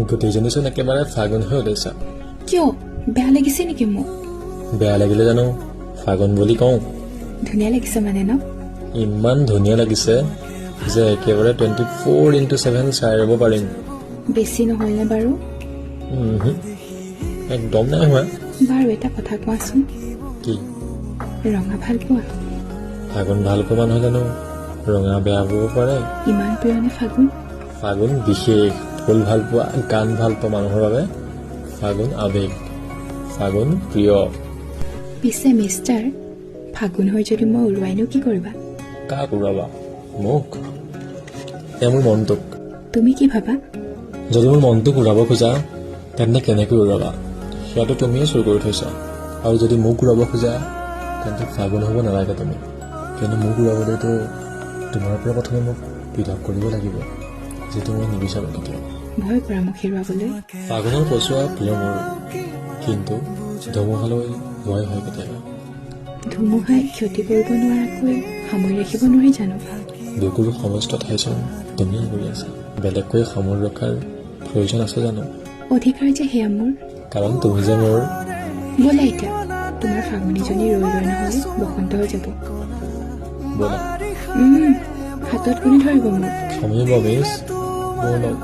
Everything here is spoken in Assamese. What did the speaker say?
গোটেইজনীচোন একেবাৰে ফাগুন হৈ ওলাইছা। কিয় বেয়া লাগিছে নেকি মোক? বেয়া লাগিলে জানো ফাগুন বুলি কওঁ? ধুনীয়া লাগিছে মানে ন? ইমান ধুনীয়া লাগিছে যে একেবাৰে 24/7 চাই ৰ'ব পাৰিম। বেছি নহ'লনে বাৰু? একদম নাই হোৱা। বাৰু এটা কথা কোৱাচোন, কি? ৰঙা ভাল পোৱা? ফাগুন ভাল পোৱা মানুহ জানো ৰঙা বেয়া পাব পাৰে? ইমান প্ৰিয়নে ফাগুন? ফাগুন বিশেষ। ফুল ভাল পোৱা, গান ভাল পোৱা মানুহৰ বাবে ফাগুন আৱেগ, ফাগুন প্ৰিয়। পিছে মিষ্টাৰ, ফাগুন হৈ যদি মই উৰুৱাইনো কি কৰিবা? কাক উৰাবা? মোক? এ মোৰ মনটোক। তুমি কি ভাবা? যদি মোৰ মনটোক উৰাব খোজা তেন্তে কেনেকৈ উৰাবা সেয়াটো তুমিয়ে চুৰ কৰি থৈছা। আৰু যদি মোক উৰাব খোজা তেন্তে ফাগুন হ'ব নালাগে তুমি, কিন্তু মোক উৰাবলৈতো তোমাৰ পৰা প্ৰথমে মোক পৃথক কৰিব লাগিব, যিটো মই নিবিচাৰোঁ কেতিয়াও। ভয় কৰা মোক হেৰুৱাবলৈ? ফাগুনৰ পচোৱা প্ৰিয় মোৰ, কিন্তু ধুমুহালৈ ভয় হয় কেতিয়াবা। ধুমুহাই ক্ষতি কৰিব নোৱাৰাকৈ সামৰি ৰাখিব নোৱাৰি জানো? বুকুৰ সমস্ত ঠাইচোন তুমি কৰি আছা, বেলেগকৈ সামৰি ৰখাৰ প্ৰয়োজন আছে জানো? অধিকাৰ যে সেয়া মোৰ। কাৰণ তুমি যে মোৰ। ব'লা এতিয়া, তোমাৰ ফাগুনীজনী ৰৈ ৰৈ নহ'লে বসন্ত হৈ যাব। ব'লা। হাতত কোনে ধৰিব মোক? সমীব মিছ মোৰ লগ।